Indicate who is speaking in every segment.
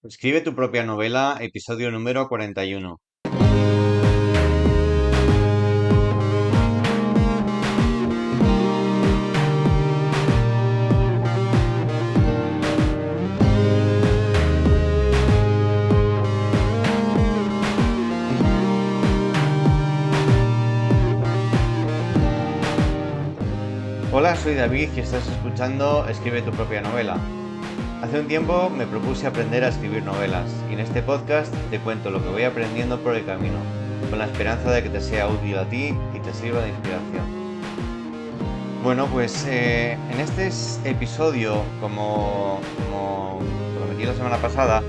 Speaker 1: Escribe tu propia novela, episodio número 41. Hola, soy David y estás escuchando Escribe tu propia novela. Hace un tiempo me propuse aprender a escribir novelas y en este podcast te cuento lo que voy aprendiendo por el camino, con la esperanza de que te sea útil a ti y te sirva de inspiración. Bueno, pues en este episodio, como prometí la semana pasada,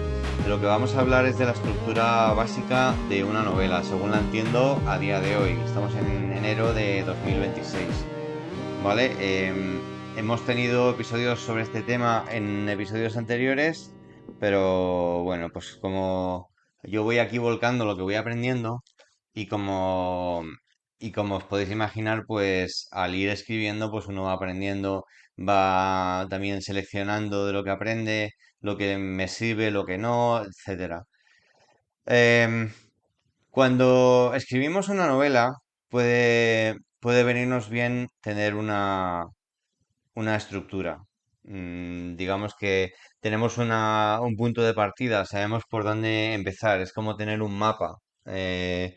Speaker 1: de lo que vamos a hablar es de la estructura básica de una novela, según la entiendo a día de hoy. Estamos en enero de 2026. ¿Vale? Hemos tenido episodios sobre este tema en episodios anteriores, pero bueno, pues como yo voy aquí volcando lo que voy aprendiendo y como os podéis imaginar, pues al ir escribiendo, pues uno va aprendiendo, va también seleccionando de lo que aprende, lo que me sirve, lo que no, etcétera. Em, Cuando escribimos una novela, puede venirnos bien tener una estructura. Digamos que tenemos un punto de partida, sabemos por dónde empezar, es como tener un mapa. Eh,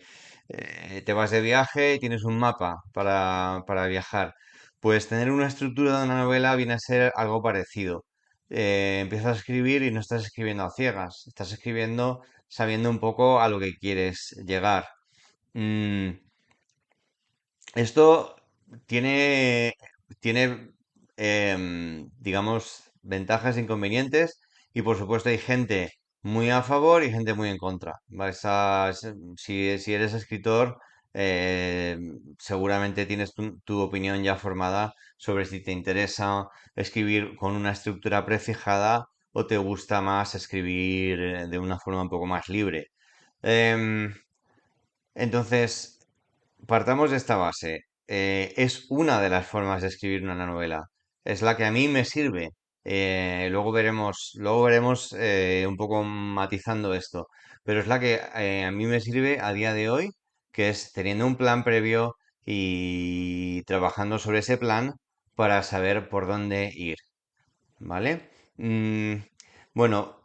Speaker 1: Te vas de viaje y tienes un mapa para viajar. Pues tener una estructura de una novela viene a ser algo parecido. Empiezas a escribir y no estás escribiendo a ciegas, estás escribiendo sabiendo un poco a lo que quieres llegar. Mm, Esto tiene, digamos, ventajas e inconvenientes y por supuesto hay gente muy a favor y gente muy en contra. Si eres escritor, eh, seguramente tienes tu opinión ya formada sobre si te interesa escribir con una estructura prefijada o te gusta más escribir de una forma un poco más libre. Em, entonces, partamos de esta base. Es una de las formas de escribir una novela. Es la que a mí me sirve. Luego veremos un poco matizando esto. Pero es la que a mí me sirve a día de hoy, que es teniendo un plan previo y trabajando sobre ese plan para saber por dónde ir. ¿Vale? Bueno,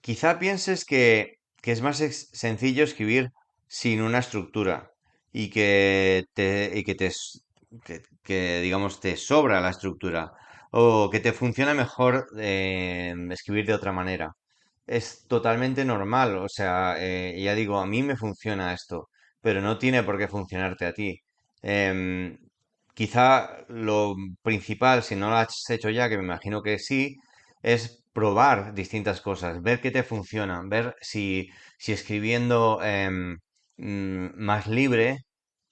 Speaker 1: quizá pienses que es más sencillo escribir sin una estructura y que digamos, te sobra la estructura o que te funciona mejor escribir de otra manera. Es totalmente normal, o sea, ya digo, a mí me funciona esto, pero no tiene por qué funcionarte a ti. Em, Quizá lo principal, si no lo has hecho ya, que me imagino que sí, es probar distintas cosas, ver qué te funciona, ver si escribiendo más libre,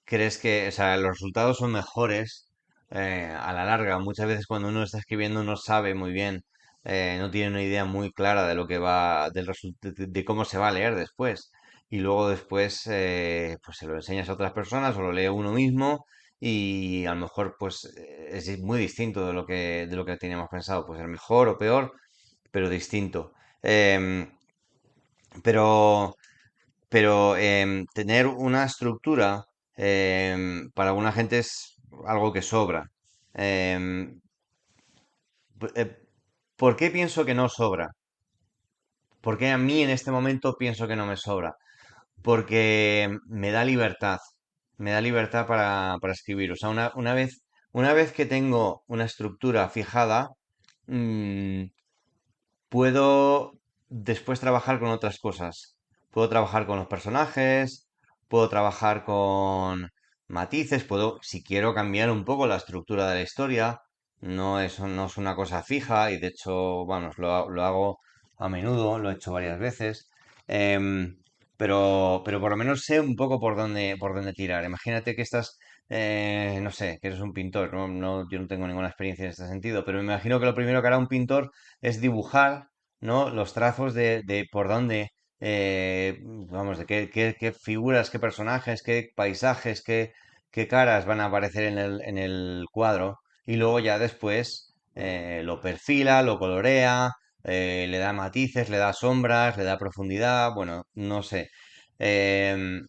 Speaker 1: crees que, o sea, los resultados son mejores a la larga. Muchas veces cuando uno está escribiendo no sabe muy bien, no tiene una idea muy clara de lo que va, de cómo se va a leer después. Y luego después, pues se lo enseñas a otras personas o lo lee uno mismo y a lo mejor pues es muy distinto de lo que teníamos pensado. Puede ser mejor o peor, pero distinto. Em, pero tener una estructura para alguna gente es algo que sobra. Em, p- eh, ¿Por qué pienso que no sobra? ¿Por qué a mí en este momento pienso que no me sobra? Porque me da libertad para escribir. O sea, una vez que tengo una estructura fijada, mm, puedo después trabajar con otras cosas. Puedo trabajar con los personajes, puedo trabajar con matices, si quiero cambiar un poco la estructura de la historia. No es una cosa fija y de hecho, vamos, lo hago a menudo, lo he hecho varias veces. Em, pero por lo menos sé un poco por dónde tirar. Imagínate que estás, no sé, que eres un pintor. Yo no tengo ninguna experiencia en este sentido, pero me imagino que lo primero que hará un pintor es dibujar, ¿no? Los trazos de por dónde, vamos, de qué figuras, qué personajes, qué paisajes, qué caras van a aparecer en el cuadro. Y luego ya después lo perfila, lo colorea, le da matices, le da sombras, le da profundidad, bueno, no sé. Em,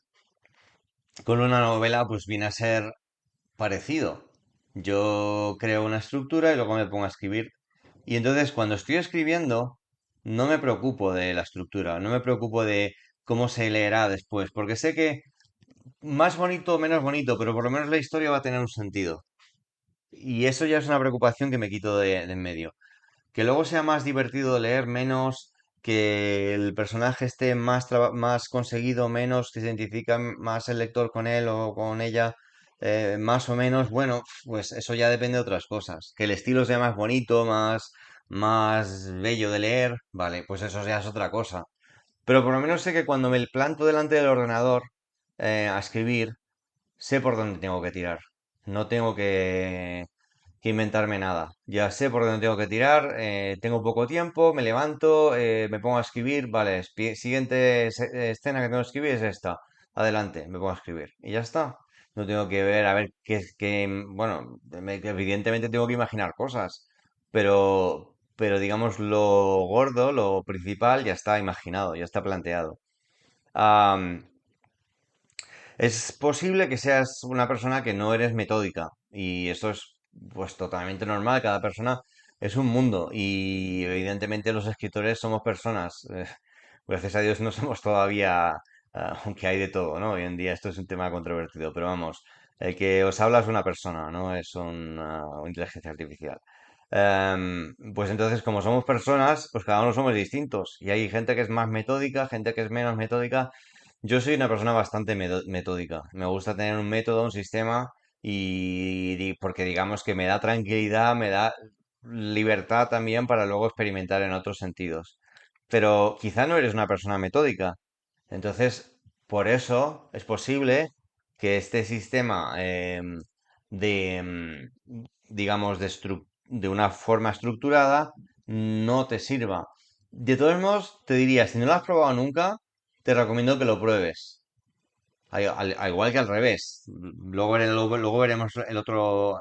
Speaker 1: con una novela pues viene a ser parecido. Yo creo una estructura y luego me pongo a escribir. Y entonces cuando estoy escribiendo, no me preocupo de la estructura, no me preocupo de cómo se leerá después, porque sé que más bonito o menos bonito, pero por lo menos la historia va a tener un sentido. Y eso ya es una preocupación que me quito de en medio. Que luego sea más divertido de leer, menos, que el personaje esté más conseguido, menos, que se identifica más el lector con él o con ella, más o menos, bueno, pues eso ya depende de otras cosas. Que el estilo sea más bonito, más bello de leer, vale, pues eso ya es otra cosa. Pero por lo menos sé que cuando me planto delante del ordenador a escribir, sé por dónde tengo que tirar. No tengo que inventarme nada. Ya sé por dónde tengo que tirar, tengo poco tiempo, me levanto, me pongo a escribir, vale, siguiente escena que tengo que escribir es esta. Adelante, me pongo a escribir. Y ya está. No tengo que ver, a ver bueno, evidentemente tengo que imaginar cosas, pero digamos lo gordo, lo principal ya está imaginado, ya está planteado. Es posible que seas una persona que no eres metódica y esto es pues totalmente normal, cada persona es un mundo y evidentemente los escritores somos personas. Gracias a Dios no somos todavía, aunque hay de todo, ¿no? Hoy en día esto es un tema controvertido, pero vamos, el que os habla es una persona, no es una inteligencia artificial. Pues entonces, como somos personas, pues cada uno somos distintos y hay gente que es más metódica, gente que es menos metódica. Yo soy una persona bastante metódica. Me gusta tener un método, un sistema porque digamos que me da tranquilidad, me da libertad también para luego experimentar en otros sentidos. Pero quizá no eres una persona metódica. Entonces, por eso es posible que este sistema de, digamos, de una forma estructurada no te sirva. De todos modos, te diría, si no lo has probado nunca, te recomiendo que lo pruebes. Al igual que al revés. Luego veremos el otro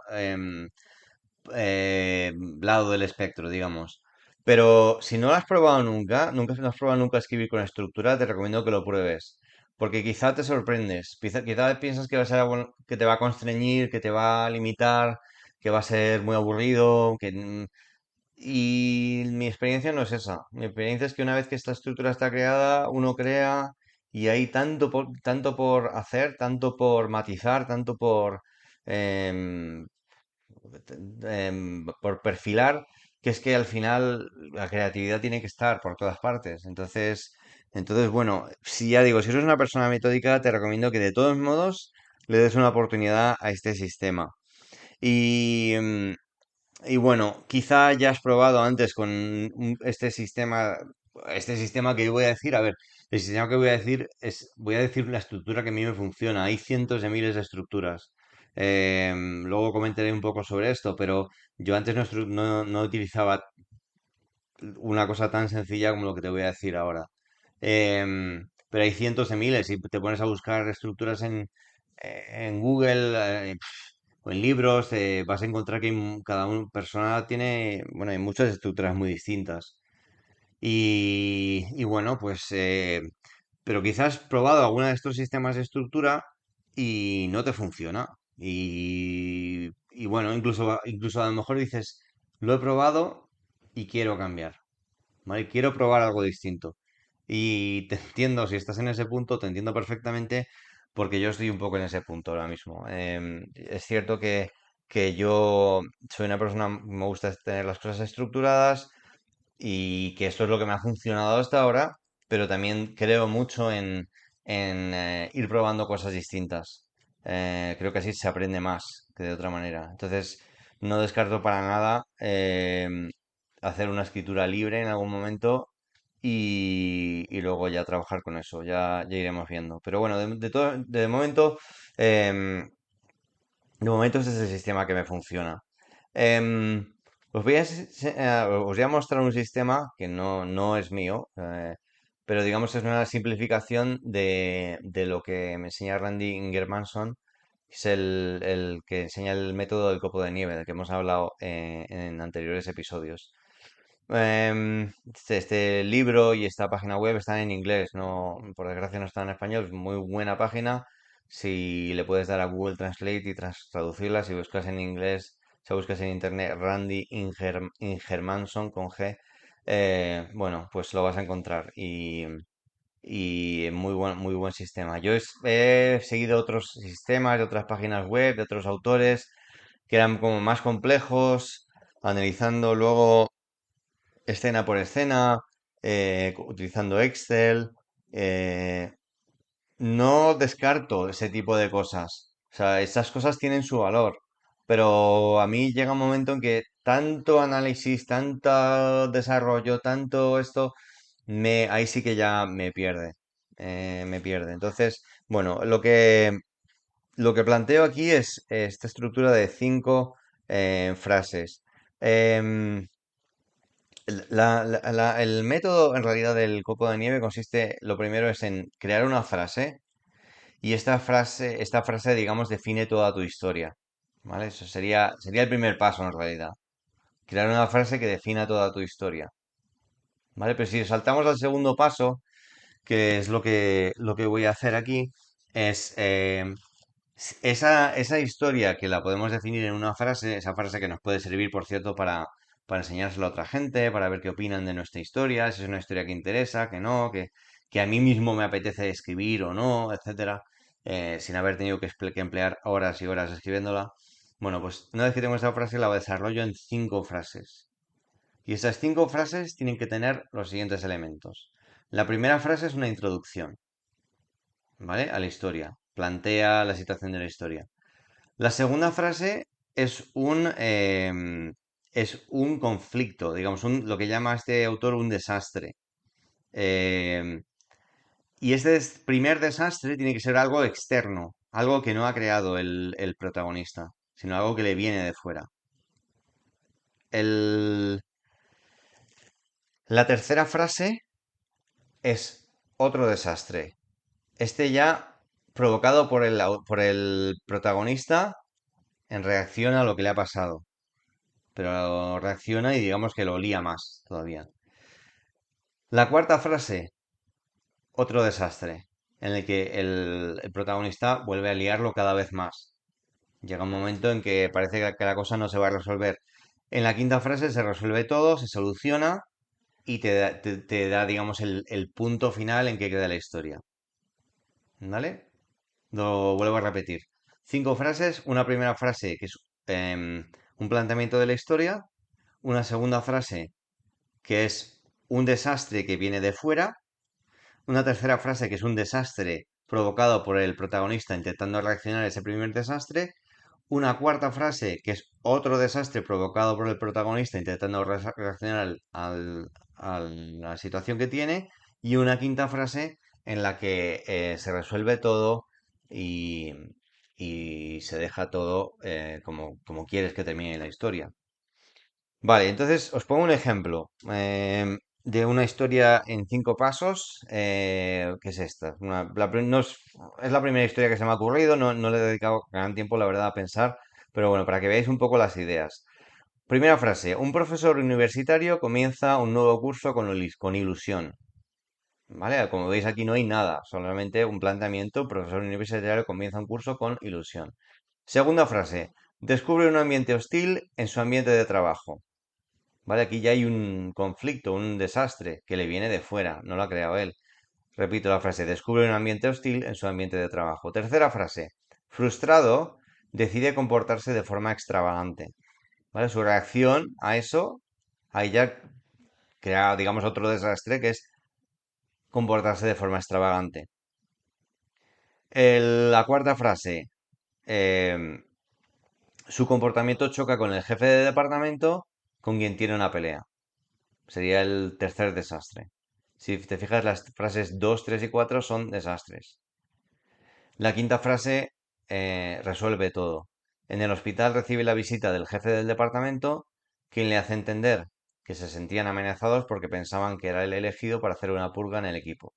Speaker 1: lado del espectro, digamos. Pero si no lo has probado nunca, nunca no has probado nunca escribir con estructura, te recomiendo que lo pruebes. Porque quizá te sorprendes. Quizá piensas que va a ser algo que te va a constreñir, que te va a limitar, que va a ser muy aburrido, y mi experiencia no es esa. Mi experiencia es que una vez que esta estructura está creada, uno crea y hay tanto por hacer, tanto por matizar, tanto em, por perfilar, que es que al final la creatividad tiene que estar por todas partes. Entonces, bueno, si ya digo, si eres una persona metódica, te recomiendo que de todos modos le des una oportunidad a este sistema. Y, y bueno, quizá ya has probado antes con este sistema que yo voy a decir, a ver, el sistema que voy a decir voy a decir la estructura que a mí me funciona. Hay cientos de miles de estructuras. Luego comentaré un poco sobre esto, pero yo antes no utilizaba una cosa tan sencilla como lo que te voy a decir ahora. Pero hay cientos de miles y te pones a buscar estructuras en Google, o en libros, vas a encontrar que cada persona tiene, bueno, hay muchas estructuras muy distintas. Y bueno, pues, pero quizás has probado alguno de estos sistemas de estructura y no te funciona. Y bueno, incluso a lo mejor dices, lo he probado y quiero cambiar. ¿Vale? Quiero probar algo distinto. Y te entiendo, si estás en ese punto, te entiendo perfectamente porque yo estoy un poco en ese punto ahora mismo. Es cierto que yo soy una persona, me gusta tener las cosas estructuradas y que esto es lo que me ha funcionado hasta ahora, pero también creo mucho en ir probando cosas distintas. Creo que así se aprende más que de otra manera. Entonces, no descarto para nada hacer una escritura libre en algún momento y luego ya trabajar con eso. Ya iremos viendo. Pero bueno, em, de momento este es el sistema que me funciona. Em, os voy a mostrar un sistema que no es mío, pero digamos es una simplificación de lo que me enseña Randy Ingermanson, que es el que enseña el método del copo de nieve, del que hemos hablado en anteriores episodios. Este libro y esta página web están en inglés, no, por desgracia no están en español. Es muy buena página. Si le puedes dar a Google Translate y traducirla, si buscas en inglés, si buscas en internet Randy Ingermanson con G, bueno, pues lo vas a encontrar y muy buen sistema. He seguido otros sistemas de otras páginas web, de otros autores que eran como más complejos, analizando luego escena por escena, utilizando Excel. eh, no descarto ese tipo de cosas. O sea, esas cosas tienen su valor. Pero a mí llega un momento en que tanto análisis, tanto desarrollo, tanto esto, ahí sí que ya me pierde. Me pierde. Entonces, bueno, lo que planteo aquí es esta estructura de cinco frases. Em, el método en realidad del copo de nieve consiste, lo primero es en crear una frase y esta frase, digamos, define toda tu historia. ¿Vale? Eso sería el primer paso en realidad. Crear una frase que defina toda tu historia. ¿Vale? Pero si saltamos al segundo paso, que es lo que voy a hacer aquí, es esa historia que la podemos definir en una frase, esa frase que nos puede servir, por cierto, para enseñárselo a otra gente, para ver qué opinan de nuestra historia, si es una historia que interesa, que no, que a mí mismo me apetece escribir o no, etcétera, sin haber tenido que emplear horas y horas escribiéndola. Bueno, pues una vez que tengo esa frase, la desarrollo en cinco frases. Y esas cinco frases tienen que tener los siguientes elementos. La primera frase es una introducción, ¿vale? A la historia. Plantea la situación de la historia. La segunda frase es un conflicto, digamos, lo que llama este autor un desastre. Em, y primer desastre tiene que ser algo externo, algo que no ha creado el protagonista, sino algo que le viene de fuera. El- la tercera frase es otro desastre. Este ya provocado por el protagonista en reacción a lo que le ha pasado. Pero reacciona y digamos que lo lía más todavía. La cuarta frase, otro desastre, en el que el protagonista vuelve a liarlo cada vez más. Llega un momento en que parece que la cosa no se va a resolver. En la quinta frase se resuelve todo, se soluciona y te da, digamos, el punto final en que queda la historia. ¿Vale? Lo vuelvo a repetir. Cinco frases, una primera frase que es un planteamiento de la historia, una segunda frase que es un desastre que viene de fuera, una tercera frase que es un desastre provocado por el protagonista intentando reaccionar a ese primer desastre, una cuarta frase que es otro desastre provocado por el protagonista intentando reaccionar a la situación que tiene, y una quinta frase en la que se resuelve todo y, y se deja todo como quieres que termine la historia. Vale, entonces os pongo un ejemplo de una historia en cinco pasos, que es esta. No es la primera historia que se me ha ocurrido, no le he dedicado gran tiempo, la verdad, a pensar, pero bueno, para que veáis un poco las ideas. Primera frase, un profesor universitario comienza un nuevo curso con ilusión. ¿Vale? Como veis aquí no hay nada, solamente un planteamiento, profesor universitario comienza un curso con ilusión. Segunda frase, descubre un ambiente hostil en su ambiente de trabajo. ¿Vale? Aquí ya hay un conflicto, un desastre que le viene de fuera, no lo ha creado él. Repito la frase, descubre un ambiente hostil en su ambiente de trabajo. Tercera frase, frustrado, decide comportarse de forma extravagante. ¿Vale? Su reacción a eso, ahí ya crea, digamos, otro desastre que es comportarse de forma extravagante. La cuarta frase, em, su comportamiento choca con el jefe de departamento con quien tiene una pelea. Sería el tercer desastre. Si te fijas, las frases 2, 3 y 4 son desastres. La quinta frase resuelve todo. En el hospital recibe la visita del jefe del departamento, quien le hace entender que se sentían amenazados porque pensaban que era el elegido para hacer una purga en el equipo.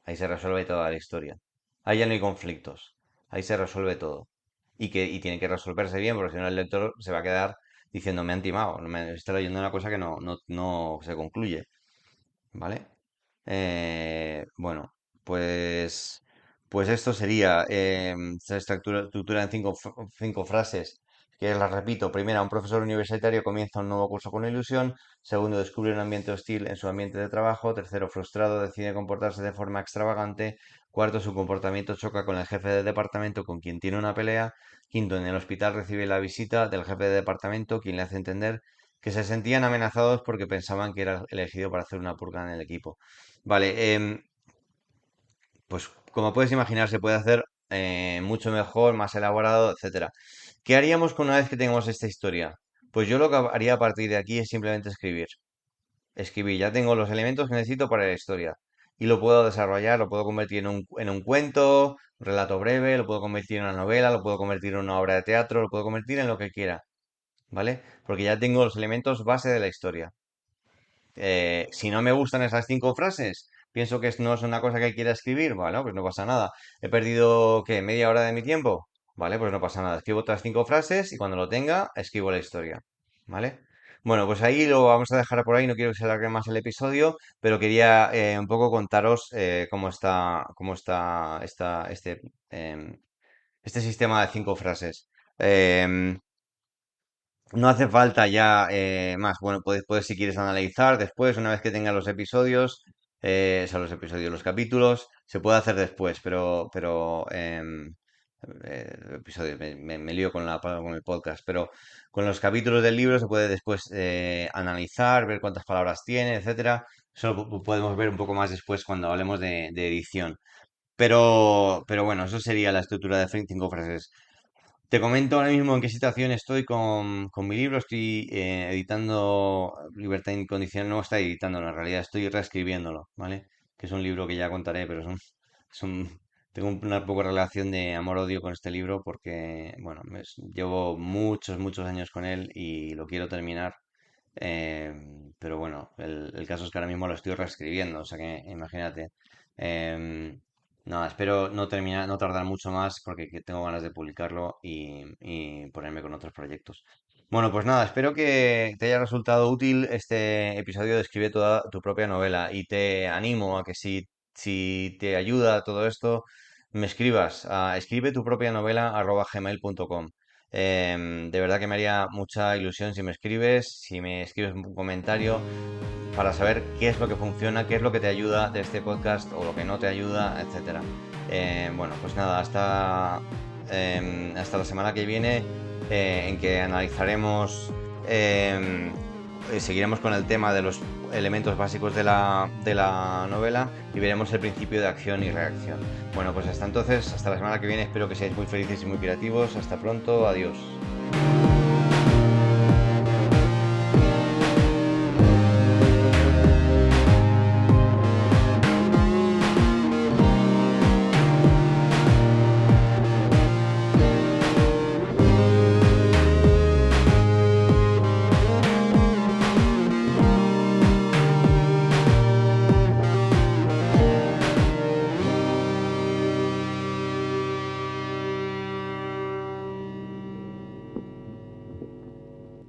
Speaker 1: Ahí se resuelve toda la historia. Ahí ya no hay conflictos. Ahí se resuelve todo. Y tiene que resolverse bien, porque si no el lector se va a quedar diciendo me han timado, no me estoy leyendo una cosa que no se concluye, ¿vale? Bueno, pues, pues esto sería esta estructura en cinco frases, que las repito. Primera, un profesor universitario comienza un nuevo curso con ilusión. Segundo, descubre un ambiente hostil en su ambiente de trabajo. Tercero, frustrado, decide comportarse de forma extravagante. Cuarto, su comportamiento choca con el jefe de departamento con quien tiene una pelea. Quinto, en el hospital recibe la visita del jefe de departamento, quien le hace entender que se sentían amenazados porque pensaban que era elegido para hacer una purga en el equipo. Vale, pues como puedes imaginar, se puede hacer mucho mejor, más elaborado, etcétera. ¿Qué haríamos con una vez que tengamos esta historia? Pues yo lo que haría a partir de aquí es simplemente escribir. Escribir, ya tengo los elementos que necesito para la historia. Y lo puedo desarrollar, lo puedo convertir en un cuento, un relato breve, lo puedo convertir en una novela, lo puedo convertir en una obra de teatro, lo puedo convertir en lo que quiera, ¿vale? Porque ya tengo los elementos base de la historia. Si no me gustan esas 5 frases, pienso que no es una cosa que quiera escribir, bueno, pues no pasa nada. He perdido, ¿qué? ¿Media hora de mi tiempo? Vale, pues no pasa nada. Escribo otras 5 frases y cuando lo tenga, escribo la historia. ¿Vale? Bueno, pues ahí lo vamos a dejar por ahí. No quiero que se alargue más el episodio, pero quería un poco contaros cómo está este sistema de 5 frases. Em, no hace falta ya más. Bueno, puedes si quieres analizar después, una vez que tengas los episodios, los capítulos, se puede hacer después, episodios, me lío con el podcast, pero con los capítulos del libro se puede después analizar, ver cuántas palabras tiene, etcétera. Eso lo podemos ver un poco más después cuando hablemos de edición. Pero bueno, eso sería la estructura de 5 frases. Te comento ahora mismo en qué situación estoy con mi libro. Estoy editando Libertad Incondicional. No está editándolo, en realidad estoy reescribiéndolo, ¿vale? Que es un libro que ya contaré, pero tengo una poca relación de amor-odio con este libro porque, bueno, llevo muchos, muchos años con él y lo quiero terminar. eh, pero bueno, el caso es que ahora mismo lo estoy reescribiendo, o sea que imagínate. Nada, espero no tardar mucho más porque tengo ganas de publicarlo y ponerme con otros proyectos. Bueno, pues nada, espero que te haya resultado útil este episodio de Escribe tu propia novela y te animo a que si te ayuda todo esto, me escribas a escribetupropianovela@gmail.com. De verdad que me haría mucha ilusión si me escribes un comentario para saber qué es lo que funciona, qué es lo que te ayuda de este podcast o lo que no te ayuda, etcétera. Bueno, pues nada, hasta la semana que viene, en que analizaremos, seguiremos con el tema de los elementos básicos de la novela y veremos el principio de acción y reacción. Bueno, pues hasta entonces, hasta la semana que viene, espero que seáis muy felices y muy creativos. Hasta pronto, adiós.